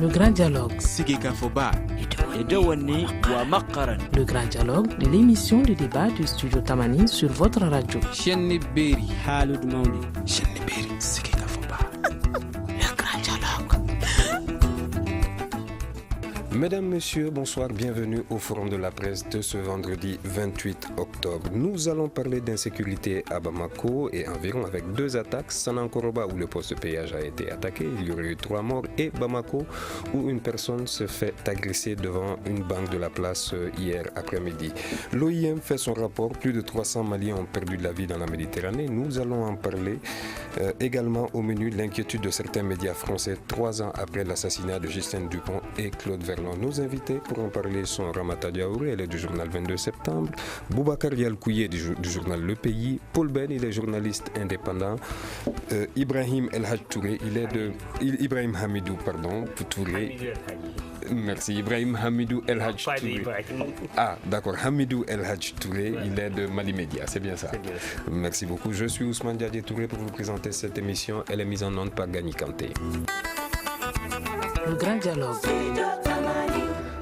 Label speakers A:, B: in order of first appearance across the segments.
A: Le grand dialogue. Le grand dialogue de l'émission de débat du studio Tamani sur votre radio. Le grand dialogue.
B: Mesdames, Messieurs, bonsoir, bienvenue au Forum de la presse de ce vendredi 28 octobre. Nous allons parler d'insécurité à Bamako et environ avec deux attaques, Sanankoroba où le poste de péage a été attaqué, il y aurait eu 3 morts, et Bamako où une personne se fait agresser devant une banque de la place hier après-midi. L'OIM fait son rapport, plus de 300 Maliens ont perdu de la vie dans la Méditerranée. Nous allons en parler également au menu, l'inquiétude de certains médias français 3 ans après l'assassinat de Justin Dupont et Claude Verlon. Nos invités pour en parler sont Ramata Diaouré, elle est du journal 22 septembre, Boubacar Yalkouye du journal Le Pays, Paul Ben, il est journaliste indépendant, Ibrahim El Hadj Touré, Ibrahim Hamidou, pardon, Touré. Merci, Ibrahim Hamidou El Hadj Touré. Ah, d'accord, Hamidou El Hadj Touré, il est de Mali Média, c'est bien ça. Merci beaucoup. Je suis Ousmane Diadé Touré pour vous présenter cette émission. Elle est mise en onde par Gani Kanté.
A: Le grand dialogue.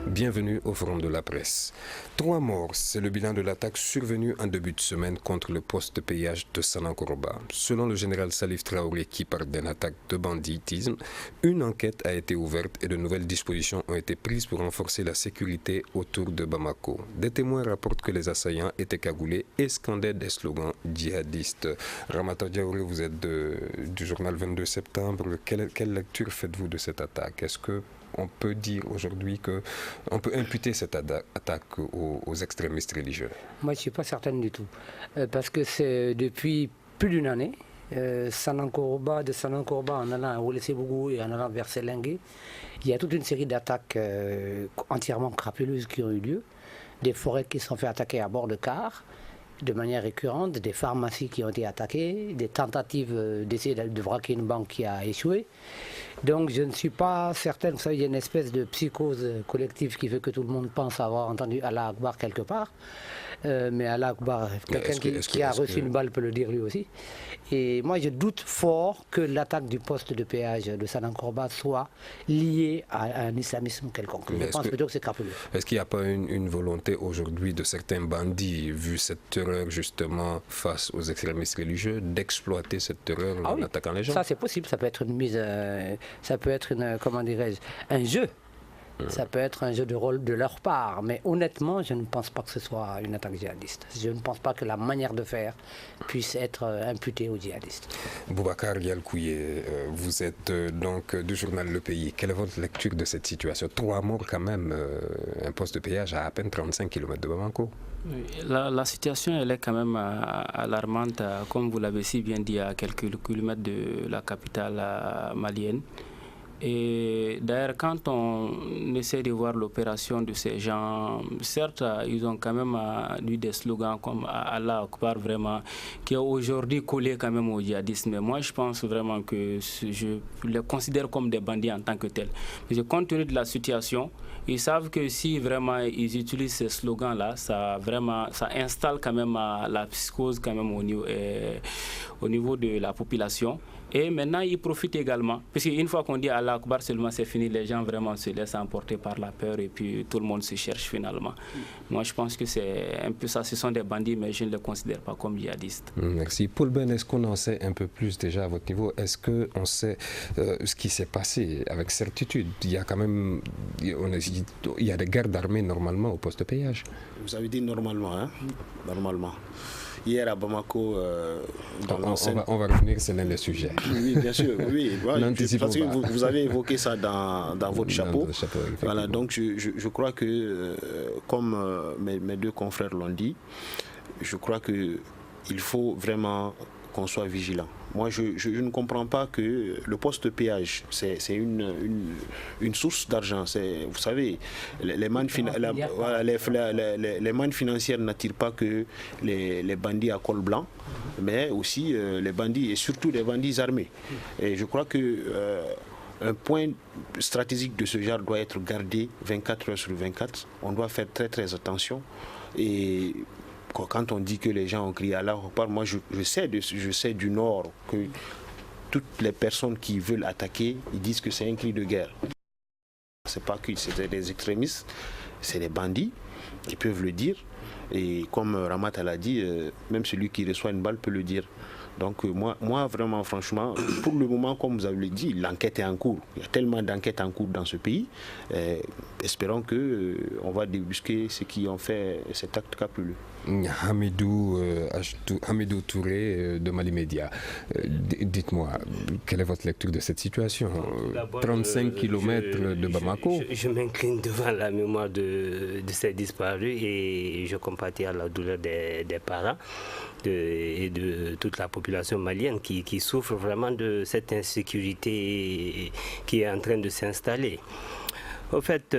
B: Bienvenue au Forum de la presse. 3 morts, c'est le bilan de l'attaque survenue en début de semaine contre le poste de péage de Sanankoroba. Selon le général Salif Traoré qui parle d'une attaque de banditisme, une enquête a été ouverte et de nouvelles dispositions ont été prises pour renforcer la sécurité autour de Bamako. Des témoins rapportent que les assaillants étaient cagoulés et scandaient des slogans djihadistes. Ramata Diaouré, vous êtes du journal 22 septembre. Quelle lecture faites-vous de cette attaque? Est-ce que on peut dire aujourd'hui qu'on peut imputer cette attaque aux extrémistes religieux?
C: Moi, je ne suis pas certaine du tout. Parce que c'est depuis plus d'une année, de Sanankoroba en allant à Ouelessebougou et en allant vers Sélingué, il y a toute une série d'attaques entièrement crapuleuses qui ont eu lieu. Des forêts qui se sont fait attaquer à bord de cars de manière récurrente, des pharmacies qui ont été attaquées, des tentatives d'essayer de braquer une banque qui a échoué. Donc je ne suis pas certaine, vous savez, il y a une espèce de psychose collective qui fait que tout le monde pense avoir entendu Allah Akbar quelque part. Mais Allah Akbar, quelqu'un qui a reçu une balle peut le dire lui aussi. Et moi je doute fort que l'attaque du poste de péage de Sanankoroba soit liée à un islamisme quelconque. Je pense plutôt que c'est crapuleux.
B: Est-ce qu'il n'y a pas une volonté aujourd'hui de certains bandits, vu cette terreur justement face aux extrémistes religieux, d'exploiter cette terreur en attaquant les gens?
C: Ça c'est possible, ça peut être une mise, ça peut être comment dirais-je, un jeu. Ça peut être un jeu de rôle de leur part, mais honnêtement, je ne pense pas que ce soit une attaque djihadiste. Je ne pense pas que la manière de faire puisse être imputée aux djihadistes.
B: Boubacar Yalkouye, vous êtes donc du journal Le Pays. Quelle est votre lecture de cette situation? 3 morts quand même, un poste de péage à peine 35 km de Bamako.
D: La situation elle est quand même alarmante, comme vous l'avez si bien dit, à quelques kilomètres de la capitale malienne. Et d'ailleurs, quand on essaie de voir l'opération de ces gens, certes, ils ont quand même eu des slogans comme Allah Akbar, vraiment, qui est aujourd'hui collé quand même au djihadisme. Mais moi, je pense vraiment que je les considère comme des bandits en tant que tels. Parce que compte tenu de la situation, ils savent que si vraiment ils utilisent ces slogans-là, ça installe quand même la psychose quand même au niveau de la population. Et maintenant, ils profitent également. Parce qu'une fois qu'on dit Allah Akbar seulement, c'est fini. Les gens vraiment se laissent emporter par la peur et puis tout le monde se cherche finalement. Moi, je pense que c'est un peu ça. Ce sont des bandits, mais je ne les considère pas comme djihadistes.
B: Merci. Paul Ben, est-ce qu'on en sait un peu plus déjà à votre niveau? Est-ce qu'on sait ce qui s'est passé avec certitude? Il y a quand même il y a des gardes armés normalement au poste de péage.
E: Vous avez dit normalement, hein? Normalement. Hier à Bamako,
B: on va revenir, c'est l'un des sujets.
E: Oui, bien sûr. Oui. Parce que vous avez évoqué ça dans votre chapeau. Voilà, donc je crois que, comme mes deux confrères l'ont dit, je crois qu'il faut vraiment qu'on soit vigilant. Moi, je ne comprends pas que le poste de péage, c'est une source d'argent. Vous savez, les mannes financières n'attirent pas que les bandits à col blanc, mais aussi les bandits, et surtout les bandits armés. Et je crois que un point stratégique de ce genre doit être gardé 24 heures sur 24. On doit faire très très attention. Et quand on dit que les gens ont crié Allah Akbar, moi je sais du Nord que toutes les personnes qui veulent attaquer, ils disent que c'est un cri de guerre. c'est pas que c'est des extrémistes, c'est des bandits qui peuvent le dire. Et comme Ramat l'a dit, même celui qui reçoit une balle peut le dire. Donc moi vraiment franchement, pour le moment, comme vous avez dit, l'enquête est en cours. Il y a tellement d'enquêtes en cours dans ce pays. Espérons qu'on va débusquer ceux qui ont fait cet acte capuleux.
B: Hamidou Touré de Mali Média. Dites-moi, quelle est votre lecture de cette situation? 35 km de Bamako.
F: Je m'incline devant la mémoire de ces disparus et je compatis à la douleur des parents et de toute la population malienne qui souffre vraiment de cette insécurité qui est en train de s'installer. Au fait,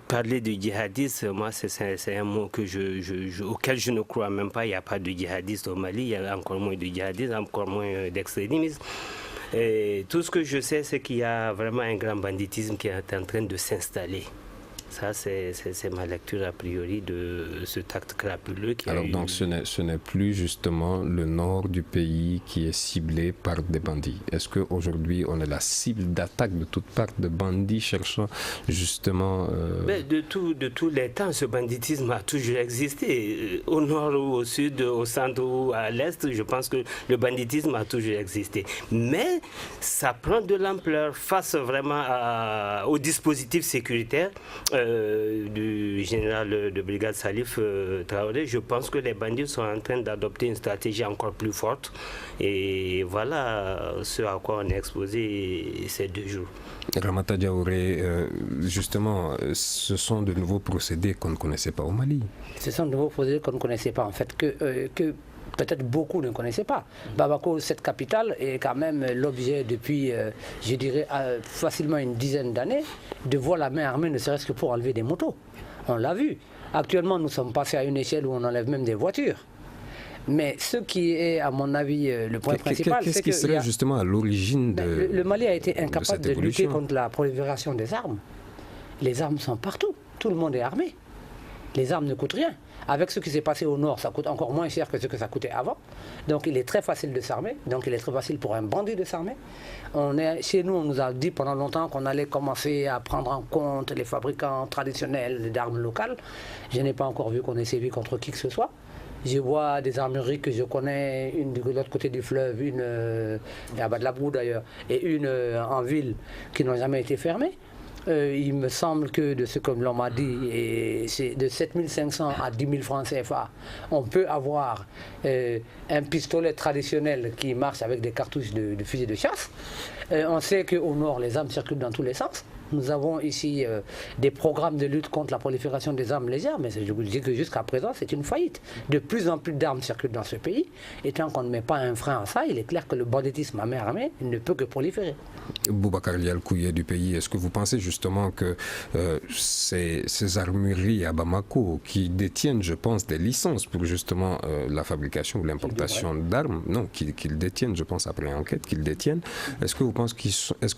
F: parler de djihadisme, moi c'est un mot auquel je ne crois même pas. Il n'y a pas de djihadistes au Mali, il y a encore moins de djihadistes, encore moins d'extrémistes. Et tout ce que je sais, c'est qu'il y a vraiment un grand banditisme qui est en train de s'installer. Ça, c'est ma lecture a priori de cet acte crapuleux.
B: Alors donc ce n'est plus justement le nord du pays qui est ciblé par des bandits. Est-ce qu'aujourd'hui on est la cible d'attaque de toutes parts de bandits cherchant justement...
F: De tous les temps, ce banditisme a toujours existé. Au nord ou au sud, au centre ou à l'est, je pense que le banditisme a toujours existé. Mais ça prend de l'ampleur face vraiment au dispositif sécuritaire du général de brigade Salif Traoré. Je pense que les bandits sont en train d'adopter une stratégie encore plus forte et voilà ce à quoi on est exposé ces 2 jours.
B: Ramata Diaouré, justement, ce sont de nouveaux procédés qu'on ne connaissait pas au Mali.
C: Ce sont de nouveaux procédés qu'on ne connaissait pas, en fait, que peut-être beaucoup ne connaissaient pas. Bamako, cette capitale, est quand même l'objet depuis, je dirais, facilement une dizaine d'années, de voir la main armée, ne serait-ce que pour enlever des motos. On l'a vu. Actuellement, nous sommes passés à une échelle où on enlève même des voitures. Mais ce qui est, à mon avis, le point principal,
B: c'est que... Qu'est-ce qui serait justement à l'origine de...
C: Le Mali a été incapable de lutter contre la prolifération des armes. Les armes sont partout. Tout le monde est armé. Les armes ne coûtent rien. Avec ce qui s'est passé au nord, ça coûte encore moins cher que ce que ça coûtait avant. Donc il est très facile de s'armer. Donc il est très facile pour un bandit de s'armer. Chez nous, on nous a dit pendant longtemps qu'on allait commencer à prendre en compte les fabricants traditionnels d'armes locales. Je n'ai pas encore vu qu'on ait sévi contre qui que ce soit. Je vois des armureries que je connais, une de l'autre côté du fleuve, une à Badlabou d'ailleurs, et une en ville, qui n'ont jamais été fermées. Il me semble que de ce que l'on m'a dit, c'est de 7500 à 10 000 francs CFA, on peut avoir un pistolet traditionnel qui marche avec des cartouches de fusil de chasse. On sait qu'au nord, les armes circulent dans tous les sens. Nous avons ici des programmes de lutte contre la prolifération des armes légères, mais je vous dis que jusqu'à présent, c'est une faillite. De plus en plus d'armes circulent dans ce pays, et tant qu'on ne met pas un frein à ça, il est clair que le banditisme à main armée ne peut que proliférer.
B: Boubacar Lial Kouye du pays, est-ce que vous pensez justement que ces armureries à Bamako, qui détiennent, je pense, des licences pour justement la fabrication ou l'importation d'armes, non, qu'ils détiennent, je pense, après enquête, qu'ils détiennent, est-ce que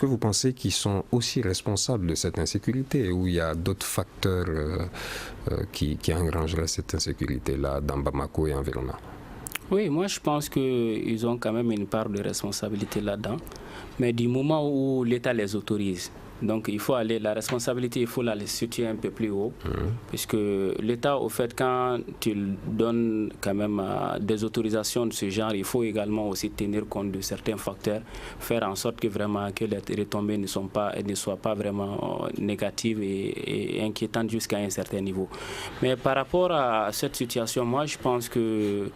B: vous pensez qu'ils sont aussi responsables de cette insécurité, ou il y a d'autres facteurs qui engrangeraient cette insécurité-là dans Bamako et environnement?
D: Oui, moi je pense qu'ils ont quand même une part de responsabilité là-dedans, mais du moment où l'État les autorise, donc il faut aller, la responsabilité, il faut la situer un peu plus haut, puisque l'État, au fait, quand tu donnes quand même des autorisations de ce genre, il faut également aussi tenir compte de certains facteurs, faire en sorte que vraiment que les retombées ne soient pas vraiment négatives et inquiétantes jusqu'à un certain niveau. Mais par rapport à cette situation, moi je pense que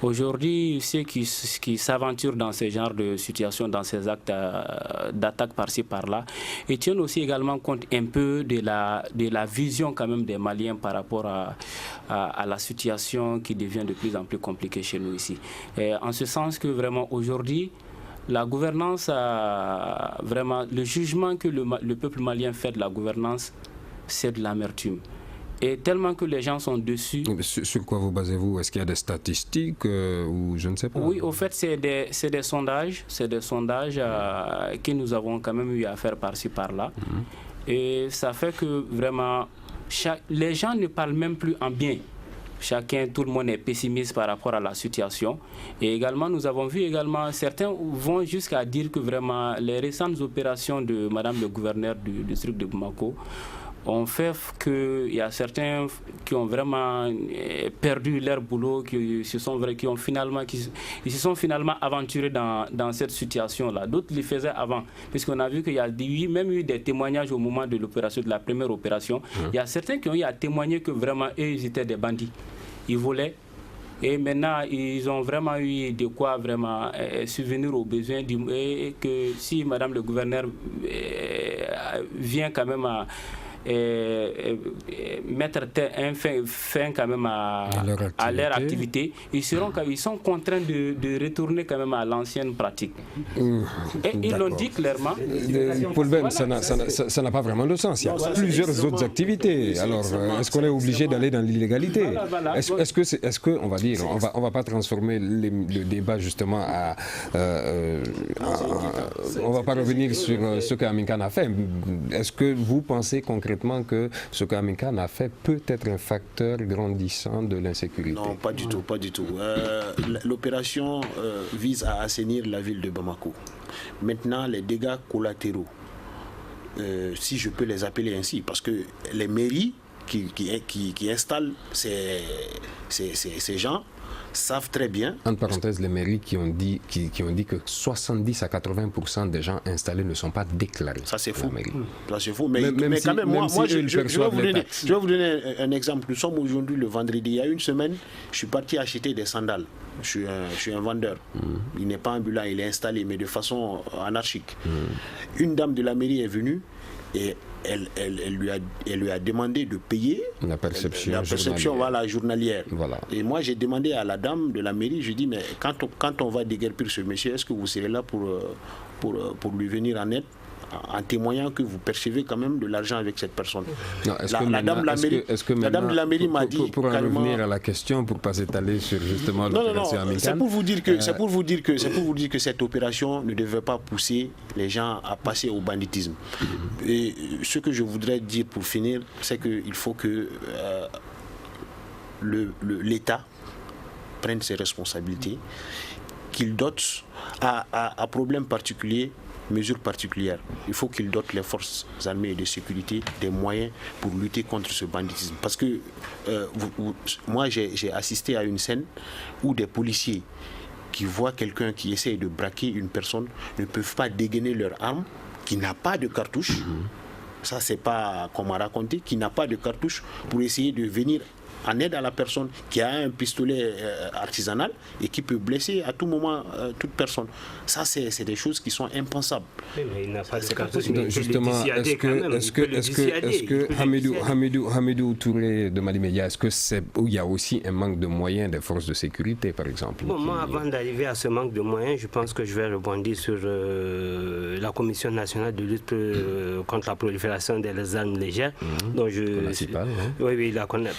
D: aujourd'hui, ceux qui s'aventurent dans ce genre de situation, dans ces actes d'attaque par-ci par-là, et tiennent aussi également compte un peu de la vision quand même des Maliens par rapport à la situation qui devient de plus en plus compliquée chez nous ici. Et en ce sens que vraiment aujourd'hui, la gouvernance, vraiment le jugement que le peuple malien fait de la gouvernance, c'est de l'amertume. Et tellement que les gens sont dessus.
B: Sur quoi vous basez-vous? Est-ce qu'il y a des statistiques ou je ne sais pas?
D: Oui, au fait, c'est des sondages. C'est des sondages que nous avons quand même eu à faire par-ci, par-là. Et ça fait que vraiment, les gens ne parlent même plus en bien. tout le monde est pessimiste par rapport à la situation. Et également, nous avons vu également, certains vont jusqu'à dire que vraiment les récentes opérations de Madame le gouverneur du district de Bamako ont fait qu'il y a certains qui ont vraiment perdu leur boulot, qui se sont finalement aventurés dans cette situation-là. D'autres le faisaient avant, puisqu'on a vu qu'il y a même eu des témoignages au moment de l'opération, de la première opération. Il y a certains qui ont eu à témoigner que vraiment, eux, ils étaient des bandits. Ils volaient. Et maintenant, ils ont vraiment eu de quoi vraiment subvenir aux besoins et que si Madame le gouverneur vient quand même à mettre fin quand même à leur activité, ils sont contraints de retourner quand même à l'ancienne pratique. Et ils l'ont dit clairement.
B: Paul Ben, ça n'a pas vraiment de sens. Il y a plusieurs autres activités. Alors, est-ce qu'on est obligé d'aller dans l'illégalité? Est-ce que, on va dire, on va pas transformer le débat justement à... on va pas revenir sur ce qu'Amin Khan a fait. Est-ce que vous pensez concrètement que ce qu'Amin Khan a fait peut être un facteur grandissant de l'insécurité?
E: Non, pas du tout, pas du tout. L'opération vise à assainir la ville de Bamako. Maintenant, les dégâts collatéraux, si je peux les appeler ainsi, parce que les mairies qui installent ces gens savent très bien.
B: Entre parenthèses, les mairies qui ont dit que 70 à 80% des gens installés ne sont pas déclarés.
E: Ça c'est fou. Ça c'est fou. Mais quand même, moi je vais vous donner un exemple. Nous sommes aujourd'hui le vendredi. Il y a une semaine, je suis parti acheter des sandales. Je suis un vendeur. Il n'est pas ambulant, il est installé, mais de façon anarchique. Une dame de la mairie est venue et elle lui a demandé de payer la perception journalière. Voilà. Et moi j'ai demandé à la dame de la mairie, je dis mais quand on va déguerpir ce monsieur, est-ce que vous serez là pour lui venir en aide, en témoignant que vous percevez quand même de l'argent avec cette personne?
B: Non, la dame de la mairie m'a dit... Pour en revenir à la question, pour ne pas s'étaler sur justement l'opération Amin Khan...
E: C'est pour vous dire que cette opération ne devait pas pousser les gens à passer au banditisme. Et ce que je voudrais dire pour finir, c'est qu'il faut que l'État prenne ses responsabilités, qu'il dote à problème particulier, mesures particulières. Il faut qu'il dote les forces armées et de sécurité des moyens pour lutter contre ce banditisme. Parce que moi, j'ai assisté à une scène où des policiers qui voient quelqu'un qui essaye de braquer une personne ne peuvent pas dégainer leur arme, qui n'a pas de cartouche. Ça, c'est pas qu'on m'a raconté, qui n'a pas de cartouche pour essayer de venir en aide à la personne qui a un pistolet artisanal et qui peut blesser à tout moment toute personne. Ça, c'est des choses qui sont impensables.
F: Mais il n'a pas de cartouche.
B: Justement, est-ce que Hamidou Touré de Mali Média, est-ce qu'il y a aussi un manque de moyens des forces de sécurité, par exemple?
F: Bon, moi, avant d'arriver à ce manque de moyens, je pense que je vais rebondir sur la Commission nationale de lutte contre la prolifération des armes légères. Dont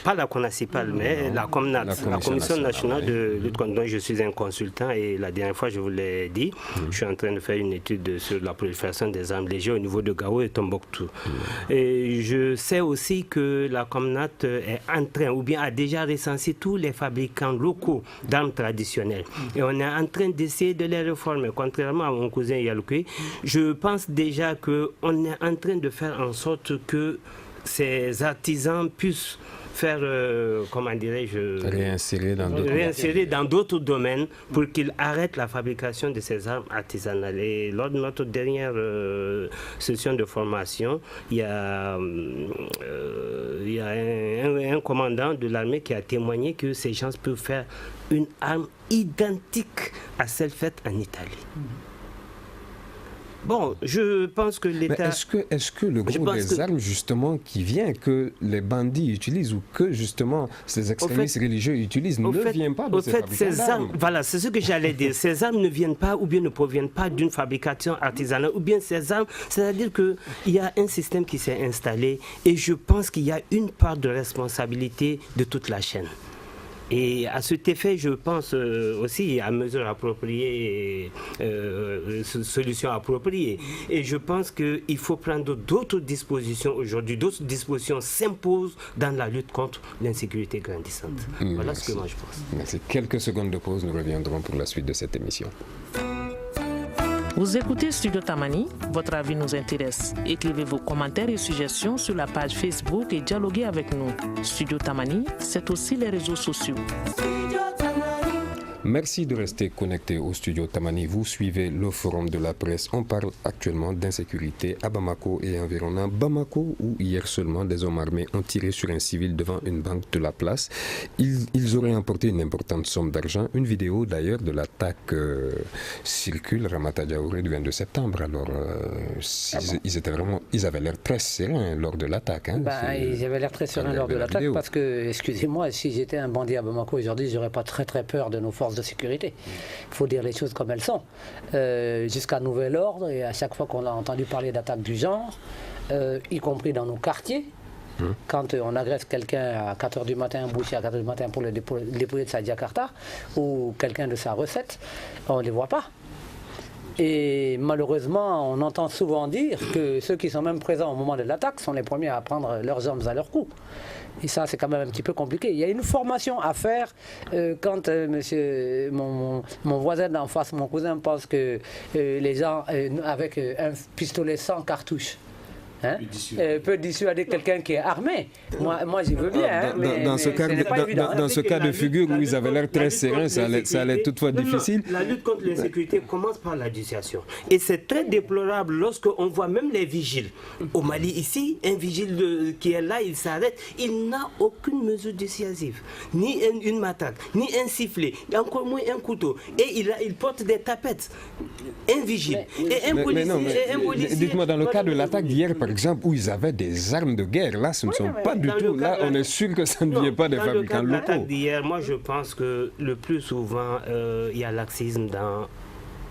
F: pas la CONACIPAL, mais la Commission nationale de lutte contre, dont je suis un consultant, et la dernière fois je vous l'ai dit, je suis en train de faire une étude sur la prolifération des armes légères au niveau de Gao et Tombouctou. Et je sais aussi que la Comnat est en train, ou bien a déjà recensé tous les fabricants locaux d'armes traditionnelles. Et on est en train d'essayer de les réformer. Contrairement à mon cousin Yalouké, je pense déjà qu'on est en train de faire en sorte que ces artisans puissent faire, comment dirais-je, réinsérer dans d'autres domaines pour qu'ils arrêtent la fabrication de ces armes artisanales. Et lors de notre dernière session de formation, il y a un commandant de l'armée qui a témoigné que ces gens peuvent faire une arme identique à celle faite en Italie. Bon, je pense que l'État...
B: Est-ce que le gros des armes, justement, qui vient, que les bandits utilisent ou que, justement, ces extrémistes religieux utilisent, ne vient pas de ces fabricants d'armes?
F: Voilà, c'est ce que j'allais dire. Ces armes ne viennent pas ou bien ne proviennent pas d'une fabrication artisanale, ou bien ces armes, c'est-à-dire qu'il y a un système qui s'est installé et je pense qu'il y a une part de responsabilité de toute la chaîne. Et à cet effet, je pense aussi à mesures appropriées, solutions appropriées. Et je pense qu'il faut prendre d'autres dispositions aujourd'hui. D'autres dispositions s'imposent dans la lutte contre l'insécurité grandissante. Voilà ce que moi je pense.
B: Merci. Quelques secondes de pause, nous reviendrons pour la suite de cette émission.
A: Vous écoutez Studio Tamani, votre avis nous intéresse. Écrivez vos commentaires et suggestions sur la page Facebook et dialoguez avec nous. Studio Tamani, c'est aussi les réseaux sociaux.
B: Merci de rester connecté au Studio Tamani. Vous suivez le forum de la presse. On parle actuellement d'insécurité à Bamako et environnant Bamako, où hier seulement des hommes armés ont tiré sur un civil devant une banque de la place. Ils auraient emporté une importante somme d'argent. Une vidéo d'ailleurs de l'attaque circule, Ramata Diaouré, du 22 septembre. Alors, ils avaient l'air très sereins lors de l'attaque. Hein.
C: Ils avaient l'air très sereins lors de l'attaque parce que, excusez-moi, si j'étais un bandit à Bamako aujourd'hui, j'aurais pas très peur de nos forces de sécurité. Il faut dire les choses comme elles sont. Jusqu'à nouvel ordre, et à chaque fois qu'on a entendu parler d'attaques du genre, y compris dans nos quartiers, quand on agresse quelqu'un à 4h du matin, un boucher à 4h du matin pour le dépouiller de sa Jakarta, ou quelqu'un de sa recette, on ne les voit pas. Et malheureusement, on entend souvent dire que ceux qui sont même présents au moment de l'attaque sont les premiers à prendre leurs armes à leur cou. Et ça, c'est quand même un petit peu compliqué. Il y a une formation à faire quand mon voisin d'en face, mon cousin, pense que les gens avec un pistolet sans cartouche peut dissuader quelqu'un qui est armé. Moi j'y veux bien.
B: Dans ce cas de figure où ils avaient l'air très sereins, ça allait toutefois difficile.
F: La lutte contre l'insécurité commence par la dissuasion. Et c'est très déplorable lorsqu'on voit même les vigiles. Au Mali, ici, un vigile qui est là, il s'arrête, il n'a aucune mesure dissuasive. Ni une matraque, ni un sifflet, encore moins un couteau. Et il porte des tapettes. Un vigile. Et un policier.
B: Dites-moi, dans le cas de l'attaque d'hier, par exemple, où ils avaient des armes de guerre, là, ce ne sont pas du tout. Là, on est sûr que ça ne vient pas des fabricants locaux. Dans
F: l'attaque d'hier, moi, je pense que le plus souvent, il y a laxisme dans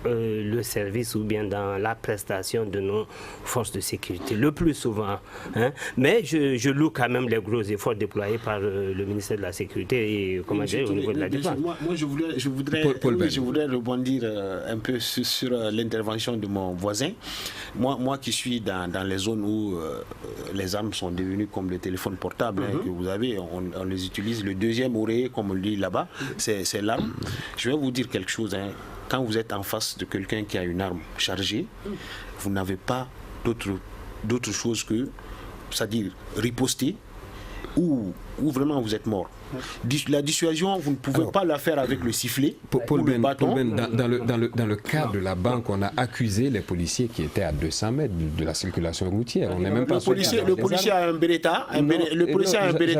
F: le service ou bien dans la prestation de nos forces de sécurité, le plus souvent. Mais je loue quand même les gros efforts déployés par le ministère de la Sécurité et au niveau de la défense.
E: Moi, je voudrais rebondir un peu sur l'intervention de mon voisin. Moi qui suis dans les zones où les armes sont devenues comme le téléphone portable que vous avez, on les utilise. Le deuxième oreiller, comme on le dit là-bas, c'est l'arme. Je vais vous dire quelque chose. Quand vous êtes en face de quelqu'un qui a une arme chargée, vous n'avez pas d'autre chose que, c'est-à-dire riposter ou vraiment vous êtes mort. La dissuasion, vous ne pouvez pas la faire avec le sifflet ou le bâton.
B: Dans le cas de la banque, on a accusé les policiers qui étaient à 200 mètres de la circulation routière. On n'est même pas
E: le policier a un Beretta,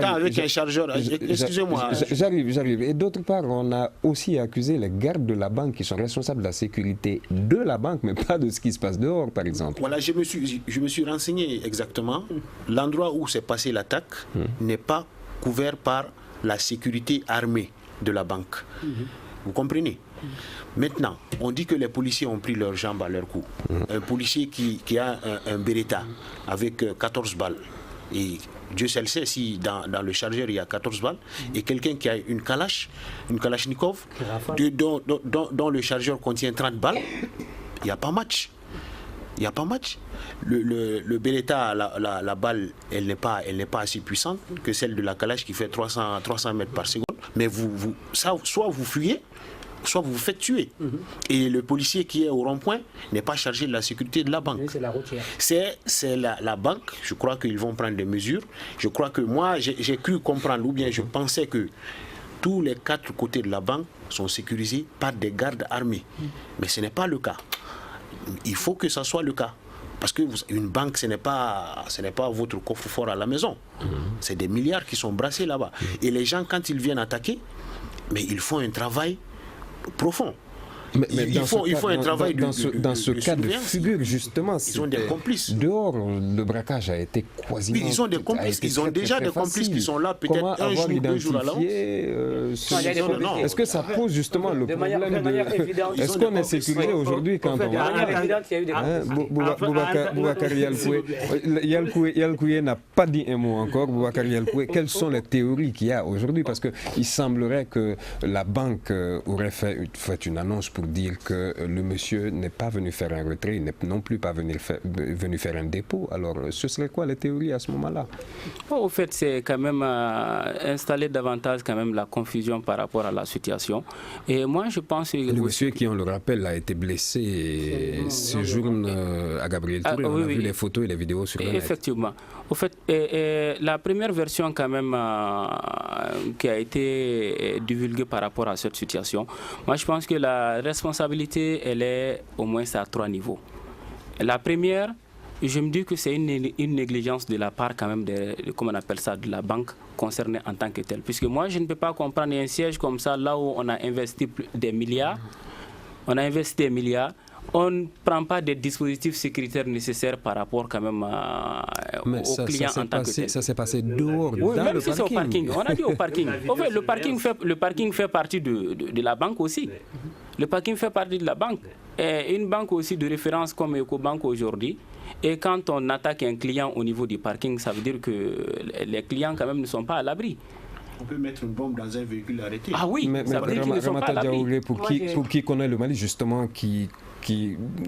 E: avec un chargeur. Excusez-moi.
B: J'arrive. Et d'autre part, on a aussi accusé les gardes de la banque qui sont responsables de la sécurité de la banque, mais pas de ce qui se passe dehors, par exemple.
E: Voilà, je me suis renseigné exactement. L'endroit où s'est passée l'attaque n'est pas couvert par la sécurité armée de la banque. Vous comprenez? Maintenant, on dit que les policiers ont pris leurs jambes à leur cou. Un policier qui a un Beretta avec 14 balles, et Dieu seul sait si dans le chargeur il y a 14 balles, et quelqu'un qui a une Kalachnikov, dont le chargeur contient 30 balles, il n'y a pas match. Il n'y a pas match. Le Beretta, la balle, elle n'est pas assez puissante que celle de la Kalash qui fait 300 mètres par seconde. Mais soit vous fuyez, soit vous vous faites tuer. Et le policier qui est au rond-point n'est pas chargé de la sécurité de la banque.
C: C'est la routière.
E: C'est la banque. Je crois qu'ils vont prendre des mesures. Je crois que moi, j'ai cru comprendre, ou bien je pensais que tous les 4 côtés de la banque sont sécurisés par des gardes armés. Mais ce n'est pas le cas. Il faut que ça soit le cas. Parce qu'une banque, ce n'est pas votre coffre-fort à la maison. C'est des milliards qui sont brassés là-bas. Et les gens, quand ils viennent attaquer, mais ils font un travail profond.
B: Mais
E: il faut un travail
B: dans ce cas de figure, justement,
E: ils ont des complices.
B: Dehors, le braquage a été quasiment...
E: Oui, ils ont des complices. Ils ont déjà des complices qui sont là, peut-être un jour, 2 jours à l'avance.
B: Est-ce que ça pose justement le problème de... Est-ce qu'on est sécurisé aujourd'hui quand on va... Boubacar Yalkoué n'a pas dit un mot encore. Boubacar Yalkoué, quelles sont les théories qu'il y a aujourd'hui? Parce qu'il semblerait que la banque aurait fait une annonce pour dire que le monsieur n'est pas venu faire un retrait, il n'est non plus pas venu faire un dépôt. Alors, ce serait quoi les théories à ce moment-là?
D: Au fait, c'est quand même installer davantage quand même la confusion par rapport à la situation. Et moi, je pense que...
B: Le monsieur qui, on le rappelle, a été blessé et séjourne à Gabriel Touré. On a vu les photos et les vidéos sur le net.
D: Effectivement. Au fait, la première version quand même qui a été divulguée par rapport à cette situation, moi je pense que la responsabilité, elle est au moins à 3 niveaux. La première, je me dis que c'est une négligence de la part quand même comment on appelle ça, de la banque concernée en tant que telle. Puisque moi je ne peux pas comprendre un siège comme ça, là où on a investi des milliards, on ne prend pas des dispositifs sécuritaires nécessaires par rapport quand même aux clients en tant que tel.
B: Ça s'est passé dehors,
D: oui,
B: dans
D: même
B: le
D: si c'est au parking. On a dit au parking. En fait, le parking fait partie de la banque aussi. Le parking fait partie de la banque. Et une banque aussi de référence comme Ecobank aujourd'hui. Et quand on attaque un client au niveau du parking, ça veut dire que les clients quand même ne sont pas à l'abri.
E: On peut mettre une bombe dans un véhicule arrêté.
D: Ah oui,
B: mais
D: ça veut dire qu'ils ne sont pas à l'abri.
B: Pour qui connaît le Mali, justement,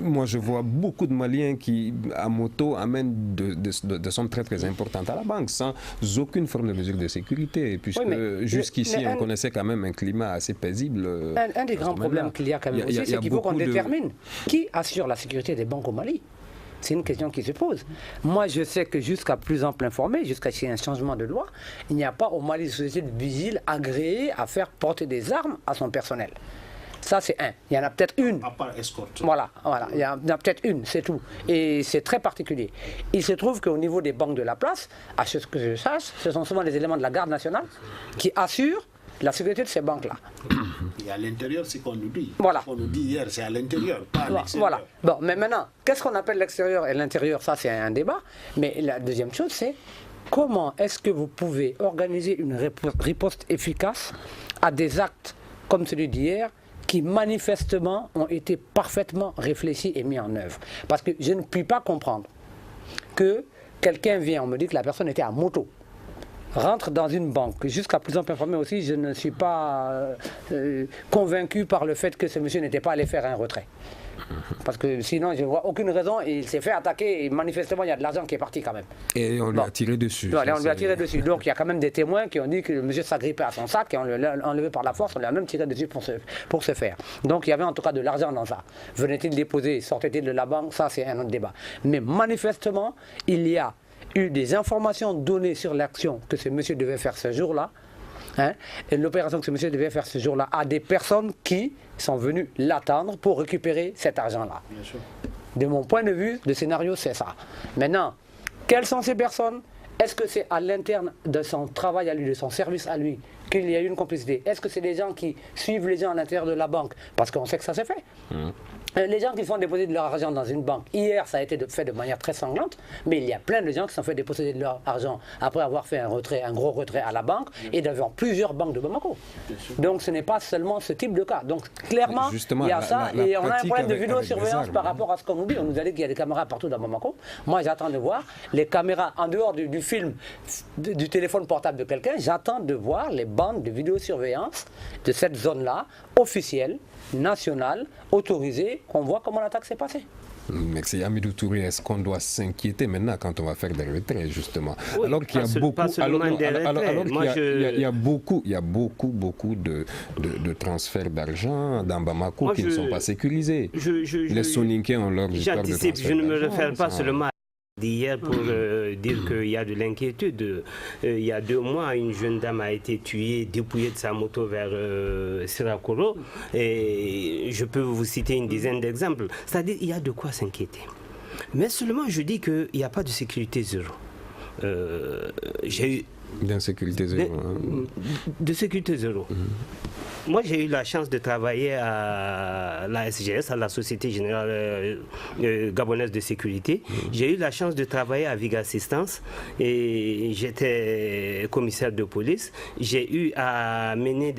B: moi je vois beaucoup de Maliens qui, à moto, amènent de sommes très très importantes à la banque sans aucune forme de mesure de sécurité, puisque jusqu'ici on connaissait quand même un climat assez paisible.
C: Un des grands problèmes qu'il y a quand même aussi, c'est qu'il faut qu'on détermine qui assure la sécurité des banques au Mali. C'est une question qui se pose. Moi, je sais que jusqu'à plus ample informé, jusqu'à ce qu'il y ait un changement de loi, il n'y a pas au Mali de société de vigile agréée à faire porter des armes à son personnel. Ça, c'est un. Il y en a peut-être une.
E: À part escorte.
C: Voilà. Il y en a peut-être une, c'est tout. Et c'est très particulier. Il se trouve qu'au niveau des banques de la place, à ce que je sache, ce sont souvent les éléments de la garde nationale qui assurent la sécurité de ces banques-là.
E: Et à l'intérieur, c'est qu'on nous dit.
C: Voilà.
E: Ce qu'on nous dit hier, c'est à l'intérieur, pas à l'extérieur.
C: Voilà. Bon, mais maintenant, qu'est-ce qu'on appelle l'extérieur et l'intérieur? Ça, c'est un débat. Mais la deuxième chose, c'est comment est-ce que vous pouvez organiser une riposte efficace à des actes comme celui d'hier qui manifestement ont été parfaitement réfléchis et mis en œuvre. Parce que je ne puis pas comprendre que quelqu'un vient, on me dit que la personne était à moto, rentre dans une banque. Jusqu'à plus ample informé aussi, je ne suis pas convaincu par le fait que ce monsieur n'était pas allé faire un retrait. Parce que sinon, je ne vois aucune raison. Il s'est fait attaquer et manifestement, il y a de l'argent qui est parti quand même.
B: Et on lui a tiré dessus.
C: On lui a tiré dessus. Donc, il y a quand même des témoins qui ont dit que le monsieur s'agrippait à son sac et on l'a enlevé par la force. On lui a même tiré dessus pour se faire. Donc, il y avait en tout cas de l'argent dans ça. Venait-il déposer, sortait-il de la banque? Ça, c'est un autre débat. Mais manifestement, il y a eu des informations données sur l'action que ce monsieur devait faire ce jour-là, et l'opération que ce monsieur devait faire ce jour-là à des personnes qui sont venues l'attendre pour récupérer cet argent-là. De mon point de vue, le scénario, c'est ça. Maintenant, quelles sont ces personnes? Est-ce que c'est à l'interne de son travail à lui, de son service à lui, qu'il y a eu une complicité? Est-ce que c'est des gens qui suivent les gens à l'intérieur de la banque? Parce qu'on sait que ça s'est fait. Les gens qui font déposer de leur argent dans une banque, hier ça a été fait de manière très sanglante, mais il y a plein de gens qui se sont fait déposer de leur argent après avoir fait un gros retrait à la banque et devant plusieurs banques de Bamako. Donc ce n'est pas seulement ce type de cas. Donc clairement, il y a ça et on a un problème de vidéosurveillance par rapport à ce qu'on nous dit. On nous a dit qu'il y a des caméras partout dans Bamako. Moi j'attends de voir les caméras en dehors du film, du téléphone portable de quelqu'un, j'attends de voir les bandes de vidéosurveillance de cette zone-là, officielle, nationale, autorisée, qu'on voit comment l'attaque s'est passée.
B: Merci Amidou Touré. Est-ce qu'on doit s'inquiéter maintenant quand on va faire des retraits, justement?
F: Oui,
B: alors qu'il y a beaucoup, il y a beaucoup de transferts d'argent dans Bamako qui ne sont pas sécurisés. Les Soninké ont leur histoire de transfert.
F: Je ne me réfère pas seulement d'hier pour dire qu'il y a de l'inquiétude. Il y a 2 mois, une jeune dame a été tuée, dépouillée de sa moto vers Sirakoro. Et je peux vous citer une dizaine d'exemples. C'est-à-dire qu'il y a de quoi s'inquiéter. Mais seulement, je dis qu'il n'y a pas de sécurité zéro. j'ai eu...
B: D'insécurité zéro.
F: De sécurité zéro. Moi, j'ai eu la chance de travailler à la SGS, à la Société Générale Gabonaise de Sécurité. J'ai eu la chance de travailler à Viga Assistance et j'étais commissaire de police. J'ai eu à mener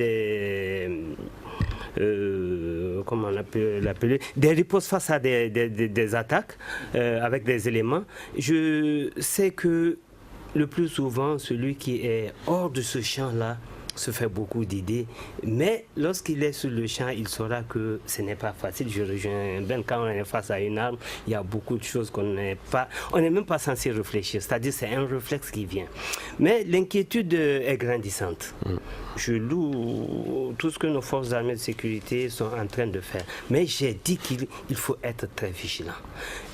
F: comment on peut l'appeler, des ripostes face à des attaques avec des éléments. Je sais que le plus souvent, celui qui est hors de ce champ-là se fait beaucoup d'idées, mais lorsqu'il est sur le champ, il saura que ce n'est pas facile. Je rejoins Ben, quand on est face à une arme, il y a beaucoup de choses qu'on n'est même pas censé réfléchir, c'est-à-dire c'est un réflexe qui vient. Mais l'inquiétude est grandissante. Je loue tout ce que nos forces armées de sécurité sont en train de faire, mais j'ai dit qu'il faut être très vigilant.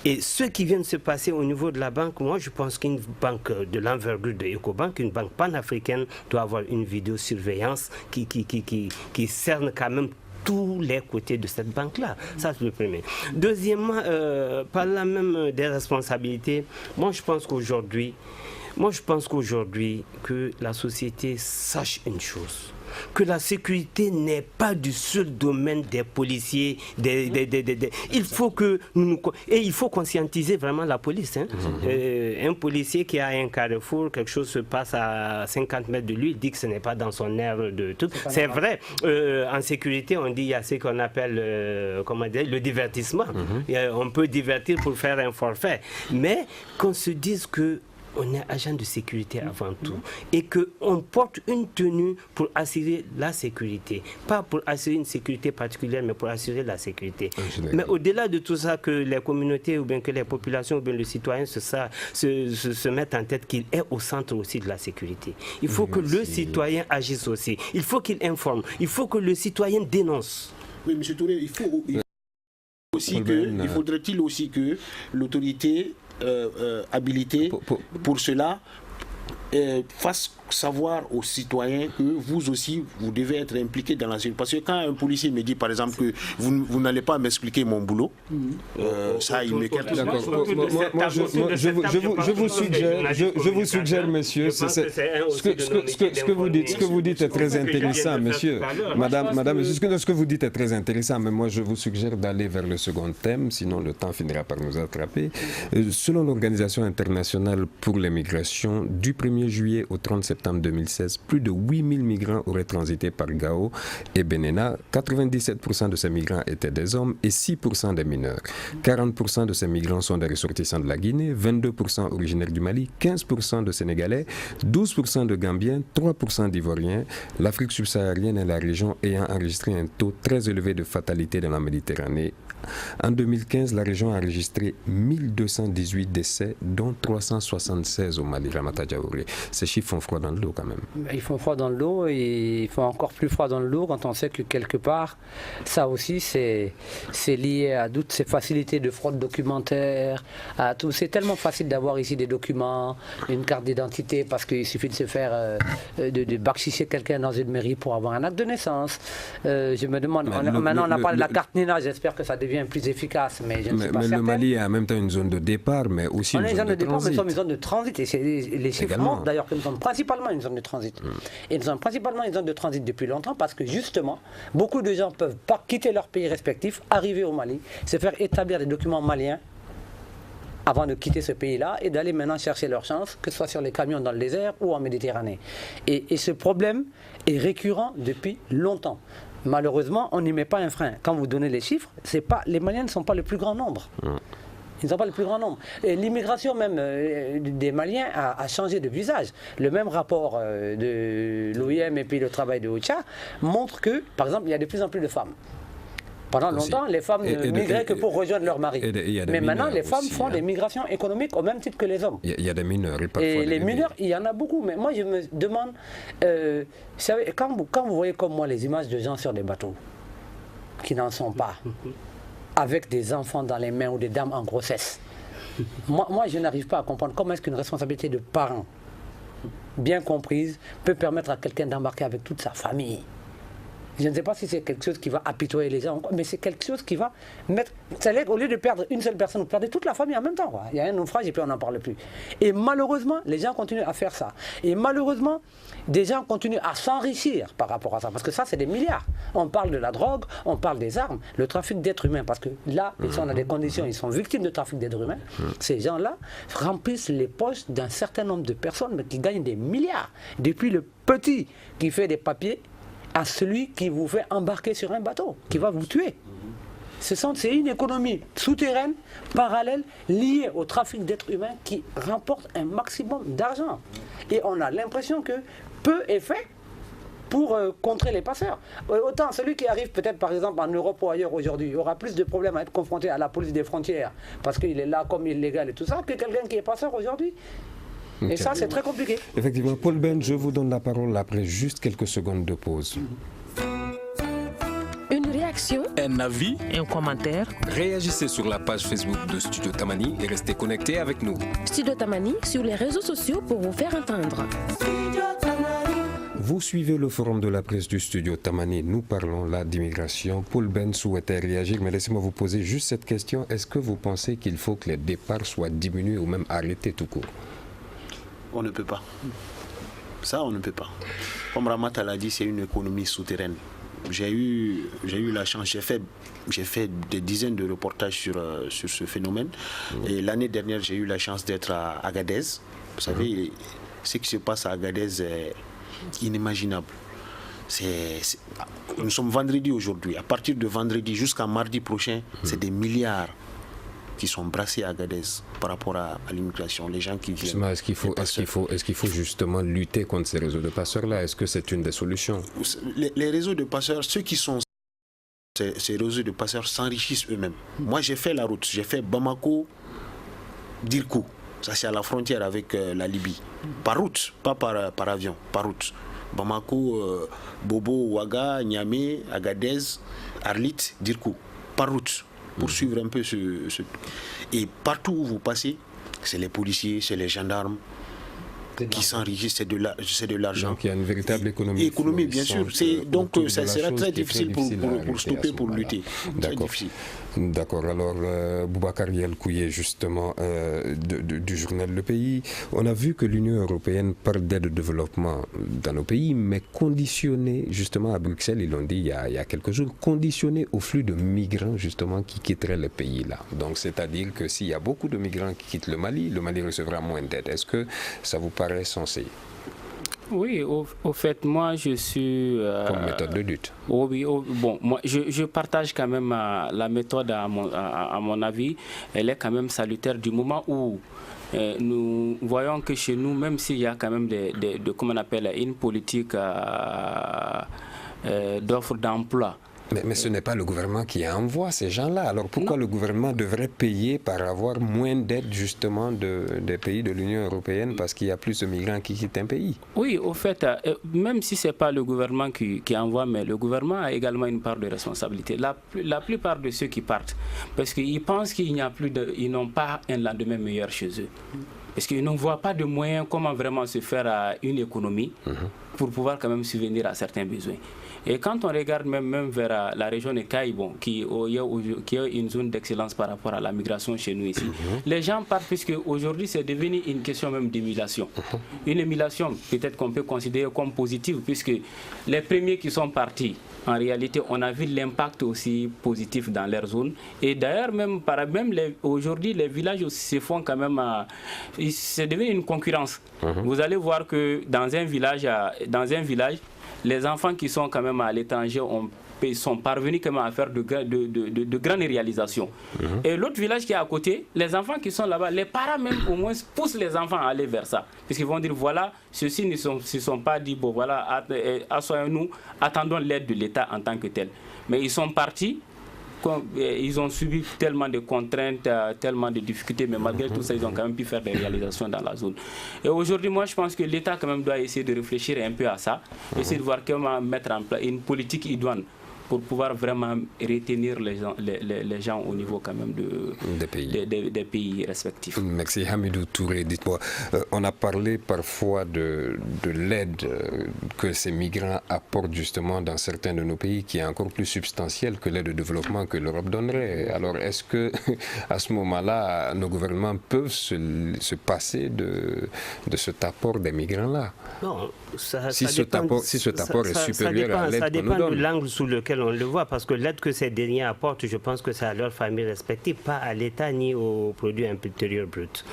F: Et ce qui vient de se passer au niveau de la banque, moi je pense qu'une banque de l'envergure de Ecobank, une banque panafricaine, doit avoir une vidéosurveillance qui cerne quand même tous les côtés de cette banque-là. Ça, c'est le premier. Deuxièmement, parlant même des responsabilités, moi je pense qu'aujourd'hui, que la société sache une chose, que la sécurité n'est pas du seul domaine des policiers. Il faut que il faut conscientiser vraiment la police. Un policier qui a un carrefour, quelque chose se passe à 50 mètres de lui, il dit que ce n'est pas dans son aire de truc. C'est vrai. En sécurité, on dit il y a ce qu'on appelle le divertissement. On peut divertir pour faire un forfait. Mais qu'on se dise que on est agent de sécurité avant tout et qu'on porte une tenue pour assurer la sécurité. Pas pour assurer une sécurité particulière, mais pour assurer la sécurité. Mais au-delà de tout ça, que les communautés ou bien que les populations ou bien les citoyens se mettent en tête qu'il est au centre aussi de la sécurité. Il faut que le citoyen agisse aussi. Il faut qu'il informe. Il faut que le citoyen dénonce.
E: Oui, M. Touré, il faudrait-il aussi que l'autorité habilité pour cela fasse savoir aux citoyens que vous aussi, vous devez être impliqués dans la sécurité. Parce que quand un policier me dit, par exemple, que vous n'allez pas m'expliquer mon boulot, ça, il m'écarte.
B: Je vous suggère, monsieur, ce que vous dites est très intéressant, monsieur. Madame, ce que vous dites est très intéressant, mais moi, je vous suggère d'aller vers le second thème, sinon le temps finira par nous attraper. Selon l'Organisation internationale pour les migrations, du 1er juillet au 30 septembre 2016, plus de 8000 migrants auraient transité par Gao et Benena. 97% de ces migrants étaient des hommes et 6% des mineurs. 40% de ces migrants sont des ressortissants de la Guinée, 22% originaires du Mali, 15% de Sénégalais, 12% de Gambiens, 3% d'Ivoiriens. L'Afrique subsaharienne est la région ayant enregistré un taux très élevé de fatalité dans la Méditerranée. En 2015, la région a enregistré 1218 décès, dont 376 au Mali. Ramata Diaouré. Ces chiffres font froid dans le dos quand même.
C: Ils font froid dans le dos et ils font encore plus froid dans le dos quand on sait que quelque part, ça aussi c'est lié à toutes ces facilités de fraude documentaire, à tout. C'est tellement facile d'avoir ici des documents, une carte d'identité, parce qu'il suffit de se faire, de bakchicher quelqu'un dans une mairie pour avoir un acte de naissance. Je me demande, maintenant on a parlé de la carte NINA, j'espère que ça devient plus efficace, mais je ne suis pas certain.
B: Le Mali est en même temps une zone de départ, mais aussi une zone de transit.
C: Mais nous sommes une zone de transit, et les chiffres montrent d'ailleurs que nous sommes principalement une zone de transit. Et nous sommes principalement une zone de transit depuis longtemps parce que justement, beaucoup de gens peuvent pas quitter leur pays respectif, arriver au Mali, se faire établir des documents maliens avant de quitter ce pays-là et d'aller maintenant chercher leur chance, que ce soit sur les camions dans le désert ou en Méditerranée. Et ce problème est récurrent depuis longtemps. Malheureusement, on n'y met pas un frein. Quand vous donnez les chiffres, les Maliens ne sont pas le plus grand nombre. Ils ne sont pas le plus grand nombre. L'immigration même des Maliens a changé de visage. Le même rapport de l'OIM et puis le travail de OCHA montre que, par exemple, il y a de plus en plus de femmes. Pendant longtemps, les femmes ne migraient que pour rejoindre leur mari. Mais maintenant, les femmes font des migrations économiques au même titre que les hommes.
B: Il y a des mineurs.
C: Et les mineurs, il y en a beaucoup. Mais moi, je me demande, vous savez, quand vous voyez comme moi les images de gens sur des bateaux qui n'en sont pas, avec des enfants dans les mains ou des dames en grossesse, moi je n'arrive pas à comprendre comment est-ce qu'une responsabilité de parent bien comprise peut permettre à quelqu'un d'embarquer avec toute sa famille Je ne sais pas si c'est quelque chose qui va apitoyer les gens, mais c'est quelque chose qui va mettre... C'est-à-dire qu'au lieu de perdre une seule personne, vous perdez toute la famille en même temps, quoi. Il y a un naufrage et puis on n'en parle plus. Et malheureusement, les gens continuent à faire ça. Et malheureusement, des gens continuent à s'enrichir par rapport à ça. Parce que ça, c'est des milliards. On parle de la drogue, on parle des armes, le trafic d'êtres humains. Parce que là, ils sont dans des conditions, ils sont victimes de trafic d'êtres humains. Ces gens-là remplissent les poches d'un certain nombre de personnes mais qui gagnent des milliards. Depuis le petit qui fait des papiers à celui qui vous fait embarquer sur un bateau, qui va vous tuer. C'est une économie souterraine, parallèle, liée au trafic d'êtres humains qui remporte un maximum d'argent. Et on a l'impression que peu est fait pour contrer les passeurs. Autant celui qui arrive peut-être par exemple en Europe ou ailleurs aujourd'hui aura plus de problèmes à être confronté à la police des frontières parce qu'il est là comme illégal et tout ça que quelqu'un qui est passeur aujourd'hui. Et ça, c'est très compliqué.
B: Effectivement. Paul Ben, je vous donne la parole après juste quelques secondes de pause.
G: Une réaction,
H: un avis,
A: un commentaire.
H: Réagissez sur la page Facebook de Studio Tamani et restez connectés avec nous.
G: Studio Tamani sur les réseaux sociaux pour vous faire entendre.
B: Vous suivez le forum de la presse du Studio Tamani. Nous parlons là d'immigration. Paul Ben souhaitait réagir, mais laissez-moi vous poser juste cette question. Est-ce que vous pensez qu'il faut que les départs soient diminués ou même arrêtés tout court?
E: On ne peut pas. Ça, on ne peut pas. Comme Ramata l'a dit, c'est une économie souterraine. J'ai eu la chance, j'ai fait des dizaines de reportages sur ce phénomène. Et l'année dernière, j'ai eu la chance d'être à Agadez. Vous savez, ce qui se passe à Agadez est inimaginable. Nous sommes vendredi aujourd'hui. À partir de vendredi jusqu'à mardi prochain, c'est des milliards qui sont brassés à Agadez par rapport à l'immigration, les gens qui viennent.
B: Est-ce qu'il faut justement lutter contre ces réseaux de passeurs-là? Est-ce que c'est une des solutions?
E: Les réseaux de passeurs, ceux qui sont ces réseaux de passeurs s'enrichissent eux-mêmes. Moi, j'ai fait la route, j'ai fait Bamako-Dirkou. Ça, c'est à la frontière avec la Libye. Par route, pas par avion, par route. Bamako, Bobo, Ouaga, Niamey, Agadez, Arlit, Dirkou. Par route. Pour suivre un peu Et partout où vous passez, c'est les policiers, c'est les gendarmes qui s'enrichissent, c'est de l'argent.
B: Donc il y a une véritable économie.
E: Économie, bien sûr. Donc ça sera très difficile pour stopper, pour lutter.
B: D'accord. Alors, Boubacar Yelkouye, justement, du journal Le Pays, on a vu que l'Union européenne parle d'aide au développement dans nos pays, mais conditionnée, justement, à Bruxelles, ils l'ont dit il y a quelques jours, conditionnée au flux de migrants, justement, qui quitteraient le pays là. Donc, c'est-à-dire que s'il y a beaucoup de migrants qui quittent le Mali recevra moins d'aide. Est-ce que ça vous paraît sensé?
D: Oui, au fait, moi, je suis...
B: Comme méthode de lutte.
D: Bon, moi, je partage quand même la méthode, à mon avis. Elle est quand même salutaire du moment où nous voyons que chez nous, même s'il y a quand même comment on appelle, une politique d'offre d'emploi.
B: Mais ce n'est pas le gouvernement qui envoie ces gens-là. Alors pourquoi le gouvernement devrait payer par avoir moins d'aide justement des pays de l'Union européenne parce qu'il y a plus de migrants qui quittent un pays?
D: Oui, au fait, même si ce n'est pas le gouvernement qui envoie, mais le gouvernement a également une part de responsabilité. La plupart de ceux qui partent, parce qu'ils pensent qu'ils n'ont pas un lendemain meilleur chez eux. Parce qu'ils ne voient pas de moyens comment vraiment se faire une économie pour pouvoir quand même subvenir à certains besoins. Et quand on regarde même vers la région de Caïbon, qui est une zone d'excellence par rapport à la migration chez nous ici, les gens partent puisque aujourd'hui c'est devenu une question même d'émulation. Une émulation peut-être qu'on peut considérer comme positive puisque les premiers qui sont partis, en réalité, on a vu l'impact aussi positif dans leur zone. Et d'ailleurs, aujourd'hui, les villages aussi se font quand même... c'est devenu une concurrence. Vous allez voir que dans un village, les enfants qui sont quand même à l'étranger sont parvenus quand même à faire de grandes réalisations. Et l'autre village qui est à côté, les enfants qui sont là-bas, les parents même au moins poussent les enfants à aller vers ça. Puisqu'ils vont dire, voilà, ceux-ci ne se sont pas dit, bon voilà, assoyons-nous, attendons l'aide de l'État en tant que tel. Mais ils sont partis, ils ont subi tellement de contraintes, tellement de difficultés, mais malgré tout ça, ils ont quand même pu faire des réalisations dans la zone. Et aujourd'hui, moi, je pense que l'État quand même doit essayer de réfléchir un peu à ça, essayer de voir comment mettre en place une politique idoine pour pouvoir vraiment retenir les gens au niveau quand même des pays respectifs.
B: Merci Hamidou Touré. Dites-moi, on a parlé parfois de l'aide que ces migrants apportent justement dans certains de nos pays, qui est encore plus substantielle que l'aide de développement que l'Europe donnerait. Alors est-ce que à ce moment-là, nos gouvernements peuvent se passer de cet apport des migrants-là?
F: Non,
B: si cet apport est supérieur à l'aide qu'on nous donne.
F: Ça dépend de l'angle sous lequel on le voit, parce que l'aide que ces derniers apportent, je pense que c'est à leurs familles respectives, pas à l'État ni au produit intérieur brut.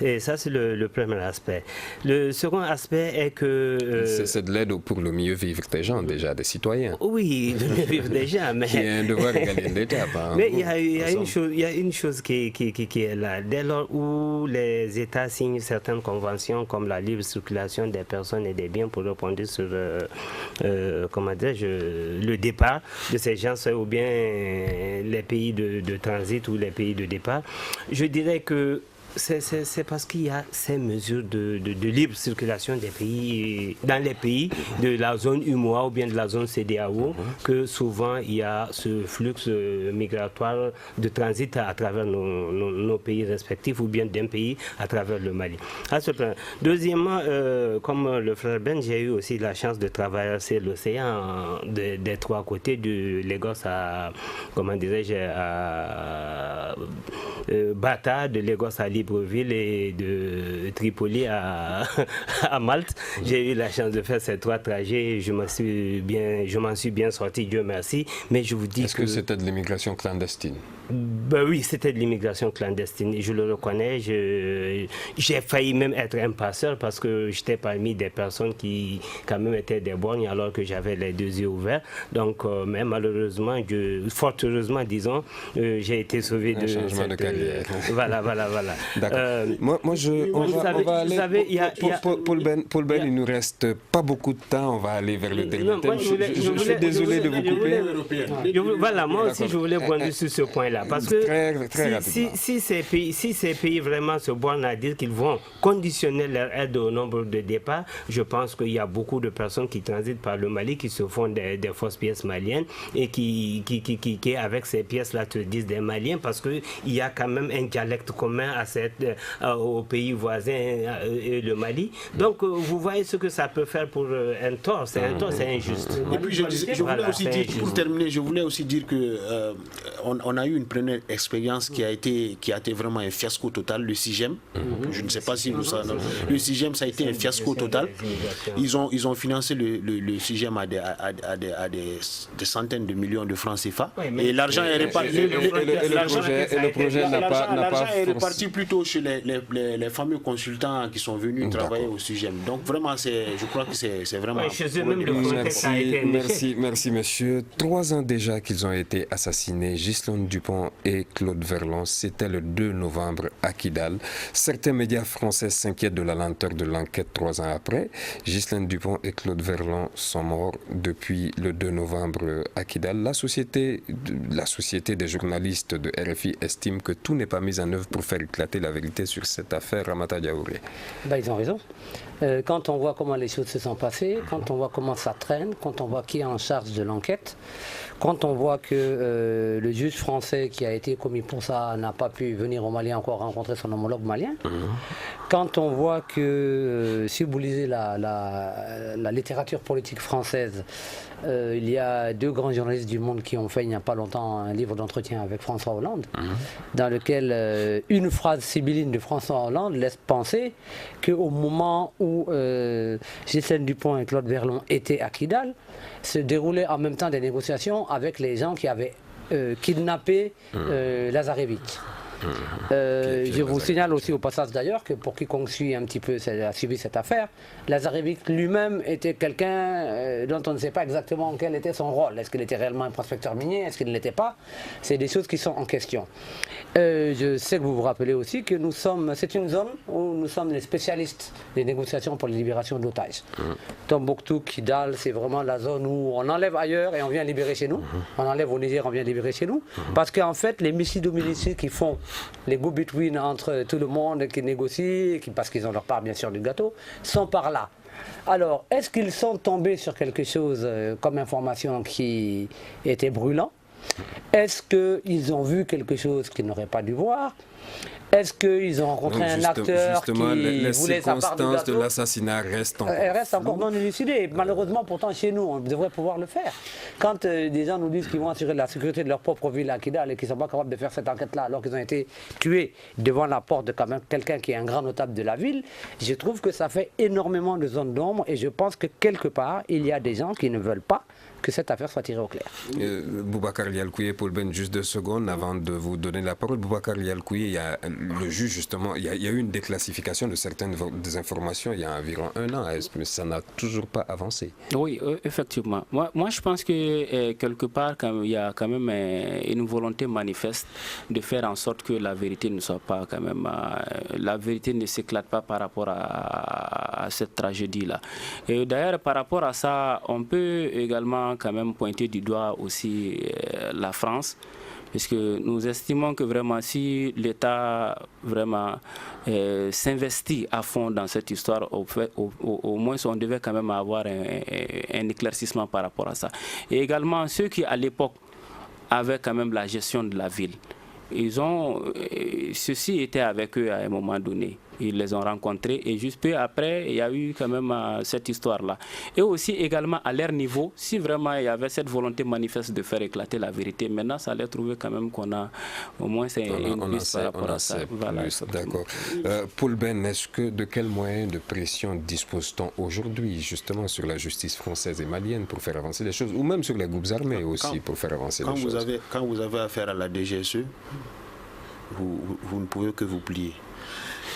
F: Et ça, c'est le premier aspect. Le second aspect est que...
B: c'est de l'aide pour le mieux vivre des gens, déjà, des citoyens.
F: Oui, de mieux vivre des gens, mais...
B: Qui est un devoir régalien de l'État.
F: Mais il y a une chose qui est là. Dès lors où les États signent certaines conventions, comme la libre circulation des personnes et des biens, pour répondre sur le départ de ces gens, ou bien les pays de transit ou les pays de départ, je dirais que c'est parce qu'il y a ces mesures de libre circulation des pays, dans les pays de la zone UMOA ou bien de la zone CEDEAO, que souvent il y a ce flux migratoire de transit à travers nos pays respectifs ou bien d'un pays à travers le Mali. À ce plan. Deuxièmement, comme le frère Ben, j'ai eu aussi la chance de traverser l'océan des trois côtés, de Lagos à, Bata, de Lagos à Libreville et de Tripoli à Malte. J'ai eu la chance de faire ces trois trajets. Je m'en suis bien sorti, Dieu merci. Mais je vous dis
B: Est-ce que c'était de l'immigration clandestine?
F: Ben oui, c'était de l'immigration clandestine. Je le reconnais. J'ai failli même être un passeur parce que j'étais parmi des personnes qui quand même étaient des borgnes alors que j'avais les deux yeux ouverts. Donc, mais malheureusement, fort heureusement, disons, j'ai été sauvé de
B: changement de carrière.
F: Voilà.
B: D'accord. On va aller. Paul Ben, il nous reste pas beaucoup de temps. On va aller vers le dernier thème. Je suis désolé de vous couper.
F: Voilà, moi aussi, je voulais bondir sur ce point-là. Parce que si ces pays vraiment se bornent à dire qu'ils vont conditionner leur aide au nombre de départs, je pense qu'il y a beaucoup de personnes qui transitent par le Mali, qui se font des fausses pièces maliennes et qui avec ces pièces-là te disent des Maliens, parce qu'il y a quand même un dialecte commun aux pays voisins et le Mali. Donc vous voyez ce que ça peut faire pour un tort. C'est un tort, c'est injuste.
E: Et puis je voulais aussi dire, pour terminer, je voulais aussi dire que on a eu une première expérience qui a été vraiment un fiasco total, le CIGEM. Je ne sais pas si vous savez. Le CIGEM, ça a été un fiasco total. Ils ont financé le CIGEM à des centaines de millions de francs CFA. Et l'argent est réparti.
B: Le projet n'a pas
E: l'argent est réparti plutôt chez les fameux consultants qui sont venus travailler au CIGEM. Donc vraiment, je crois que c'est vraiment...
B: Merci monsieur. 3 ans déjà qu'ils ont été assassinés, Ghislaine Dupont et Claude Verlon. C'était le 2 novembre à Kidal. Certains médias français s'inquiètent de la lenteur de l'enquête 3 ans après. Ghislaine Dupont et Claude Verlon sont morts depuis le 2 novembre à Kidal. La société des journalistes de RFI estime que tout n'est pas mis en œuvre pour faire éclater la vérité sur cette affaire. Ramata Diaouré.
C: Ils ont raison. Quand on voit comment les choses se sont passées, quand on voit comment ça traîne, quand on voit qui est en charge de l'enquête, quand on voit que le juge français qui a été commis pour ça n'a pas pu venir au Mali encore rencontrer son homologue malien, quand on voit que, si vous lisez la littérature politique française, il y a 2 grands journalistes du Monde qui ont fait il n'y a pas longtemps un livre d'entretien avec François Hollande, dans lequel une phrase sibylline de François Hollande laisse penser qu'au moment où Ghislaine Dupont et Claude Verlon étaient à Kidal, se déroulaient en même temps des négociations avec les gens qui avaient kidnappé Lazarevic. Je vous signale aussi au passage d'ailleurs que pour quiconque suit un petit peu, a suivi cette affaire, Lazarevic lui-même était quelqu'un dont on ne sait pas exactement quel était son rôle. Est-ce qu'il était réellement un prospecteur minier? Est-ce qu'il ne l'était pas? C'est des choses qui sont en question. Je sais que vous vous rappelez aussi que c'est une zone où nous sommes les spécialistes des négociations pour la libération d'otages. Tombouctou, Kidal, c'est vraiment la zone où on enlève ailleurs et on vient libérer chez nous. On enlève au Niger, on vient libérer chez nous. Parce qu'en fait, les missiles qui font les go-between entre tout le monde qui négocie, parce qu'ils ont leur part bien sûr du gâteau, sont par là. Alors, est-ce qu'ils sont tombés sur quelque chose comme information qui était brûlant? Est-ce qu'ils ont vu quelque chose qu'ils n'auraient pas dû voir? Est-ce qu'ils ont rencontré un acteur qui
B: les
C: voulait sa part
B: circonstances de l'assassinat restent encore
C: elles restent encore non élucidées. Malheureusement, pourtant, chez nous, on devrait pouvoir le faire. Quand des gens nous disent qu'ils vont assurer la sécurité de leur propre ville à Kidal et qu'ils ne sont pas capables de faire cette enquête-là alors qu'ils ont été tués devant la porte de quand même quelqu'un qui est un grand notable de la ville, je trouve que ça fait énormément de zones d'ombre et je pense que quelque part, il y a des gens qui ne veulent pas que cette affaire soit tirée au clair.
B: Boubacar Lialkouye, Paul Ben, juste 2 secondes avant de vous donner la parole. Boubacar Lialkouye, il y a le juge justement, il y a eu une déclassification de certaines des informations il y a environ 1 an, mais ça n'a toujours pas avancé.
D: Oui, effectivement. Moi, je pense que quelque part, il y a quand même une volonté manifeste de faire en sorte que la vérité ne soit pas quand même, la vérité ne s'éclate pas par rapport à cette tragédie-là. Et d'ailleurs, par rapport à ça, on peut également quand même pointer du doigt aussi la France, puisque nous estimons que vraiment si l'État vraiment s'investit à fond dans cette histoire, au moins on devait quand même avoir un éclaircissement par rapport à ça. Et également ceux qui à l'époque avaient quand même la gestion de la ville, ceux-ci étaient avec eux à un moment donné. Ils les ont rencontrés et juste peu après, il y a eu quand même cette histoire-là. Et aussi également à leur niveau, si vraiment il y avait cette volonté manifeste de faire éclater la vérité, maintenant ça allait trouver quand même qu'on a au moins une piste par rapport à ça. Voilà.
B: D'accord. Paul Ben, de quels moyens de pression dispose-t-on aujourd'hui justement sur la justice française et malienne pour faire avancer les choses, ou même sur les groupes armés aussi pour faire avancer les choses?
E: Quand vous avez affaire à la DGSE, vous ne pouvez que vous plier.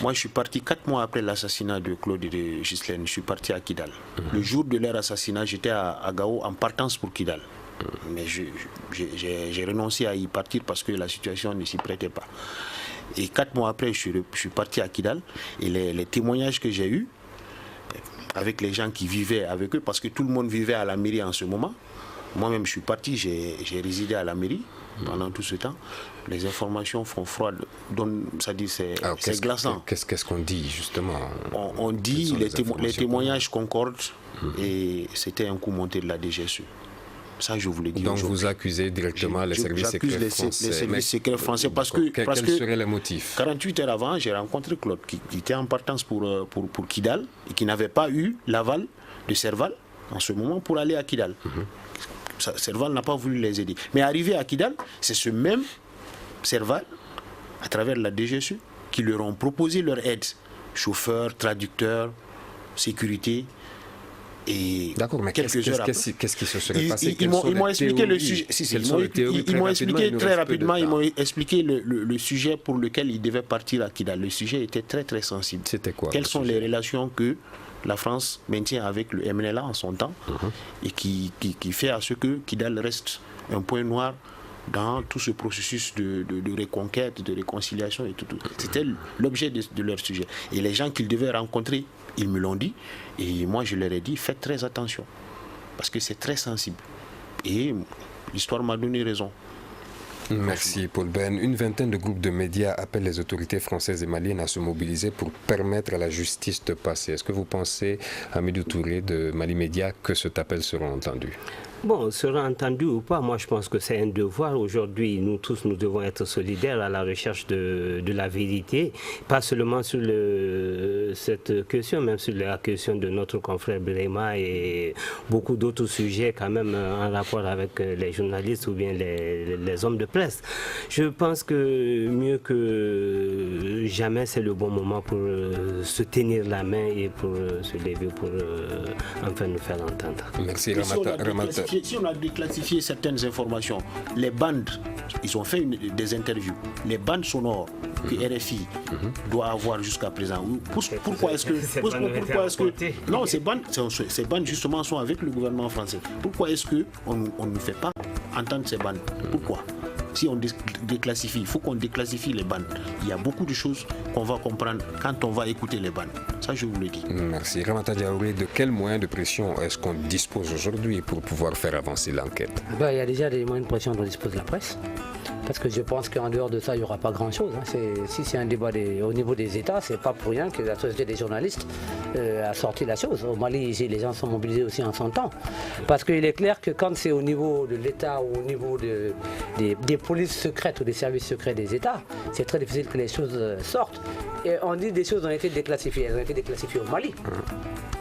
E: Moi, je suis parti 4 mois après l'assassinat de Claude et de Ghislaine. Je suis parti à Kidal. Le jour de leur assassinat, j'étais à Gao en partance pour Kidal. Mais j'ai renoncé à y partir parce que la situation ne s'y prêtait pas. Et 4 mois après, je suis parti à Kidal. Et les témoignages que j'ai eus avec les gens qui vivaient avec eux, parce que tout le monde vivait à la mairie en ce moment. Moi-même, je suis parti, j'ai résidé à la mairie pendant tout ce temps. Les informations font froid, c'est glaçant.
B: Qu'est-ce qu'on dit justement?
E: On dit, les témoignages concordent et c'était un coup monté de la DGSE. Ça, je vous l'ai dit.
B: Donc vous accusez directement les services secrets français.
E: Les services secrets français parce que
B: quels seraient les motifs?
E: 48 heures avant, j'ai rencontré Claude qui était en partance pour Kidal et qui n'avait pas eu l'aval de Serval en ce moment pour aller à Kidal. Serval n'a pas voulu les aider. Mais arrivé à Kidal, c'est ce même Serval, à travers la DGSE, qui leur ont proposé leur aide. Chauffeurs, traducteurs, sécurité.
B: D'accord, mais qu'est-ce qui se serait passé?
E: Ils m'ont expliqué le sujet. Ils m'ont expliqué très rapidement, ils m'ont expliqué le sujet pour lequel ils devaient partir à Kidal. Le sujet était très très sensible.
B: C'était quoi?
E: Quelles sont les relations que la France maintient avec le MNLA en son temps et qui fait à ce que Kidal reste un point noir dans tout ce processus de reconquête, de réconciliation et tout. C'était l'objet de leur sujet. Et les gens qu'ils devaient rencontrer, ils me l'ont dit. Et moi, je leur ai dit, faites très attention. Parce que c'est très sensible. Et l'histoire m'a donné raison.
B: Merci Paul Ben. Une vingtaine de groupes de médias appellent les autorités françaises et maliennes à se mobiliser pour permettre à la justice de passer. Est-ce que vous pensez, Hamidou Touré de Mali Média, que cet appel sera entendu?
F: Bon, sera entendu ou pas, moi je pense que c'est un devoir. Aujourd'hui, nous tous, nous devons être solidaires à la recherche de la vérité, pas seulement sur cette question, même sur la question de notre confrère Brema et beaucoup d'autres sujets quand même en rapport avec les journalistes ou bien les hommes de presse. Je pense que mieux que jamais, c'est le bon moment pour se tenir la main et pour se lever pour enfin nous faire entendre.
B: Merci Ramata.
E: Si on a déclassifié certaines informations, les bandes, ils ont fait des interviews, les bandes sonores que RFI doit avoir jusqu'à présent. Pourquoi est-ce que non, ces bandes justement sont avec le gouvernement français. Pourquoi est-ce qu'on ne fait pas entendre ces bandes? Pourquoi? Si on déclassifie, il faut qu'on déclassifie les bandes. Il y a beaucoup de choses qu'on va comprendre quand on va écouter les bandes. Ça, je vous le dis.
B: Merci. Ramata Diaouré, de quels moyens de pression est-ce qu'on dispose aujourd'hui pour pouvoir faire avancer l'enquête?
C: Il y a déjà des moyens de pression dont dispose la presse. Parce que je pense qu'en dehors de ça, il n'y aura pas grand-chose. Si c'est un débat au niveau des États, ce n'est pas pour rien que la Société des journalistes a sorti la chose. Au Mali, ici, les gens sont mobilisés aussi en son temps. Parce qu'il est clair que quand c'est au niveau de l'État ou au niveau des polices secrètes ou des services secrets des États, c'est très difficile que les choses sortent. Et on dit des choses ont été déclassifiées. Elles ont été déclassifiées au Mali.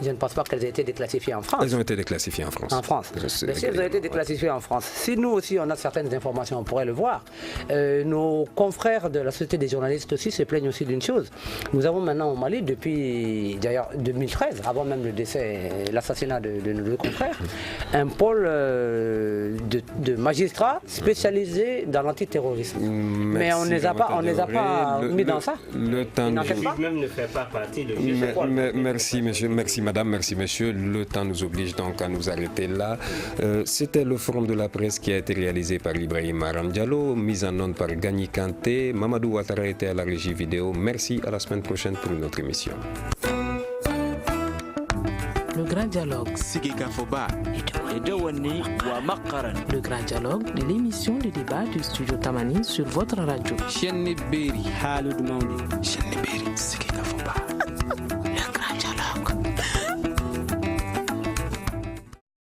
C: Je ne pense pas qu'elles aient été déclassifiées en France.
B: Elles ont été déclassifiées en France.
C: En France. Mais si elles ont été déclassifiées en France, si nous aussi on a certaines informations, on pourrait le voir. Nos confrères de la Société des journalistes aussi se plaignent aussi d'une chose. Nous avons maintenant au Mali, depuis d'ailleurs 2013, avant même le décès, l'assassinat de nos deux confrères, un pôle de magistrats spécialisés dans l'antiterrorisme. Mais on ne les a pas, mis dans ça.
B: Le temps
F: même ne fait pas partie de
B: merci monsieur, merci madame, merci monsieur. Le temps nous oblige donc à nous arrêter là. C'était le forum de la presse qui a été réalisé par Ibrahim Aram Diallo, mise en onde par Gagny Kanté. Mamadou Ouattara était à la régie vidéo. Merci, à la semaine prochaine pour une autre émission.
A: Le Grand Dialogue. Le Grand Dialogue de l'émission de débat du Studio Tamani sur votre radio.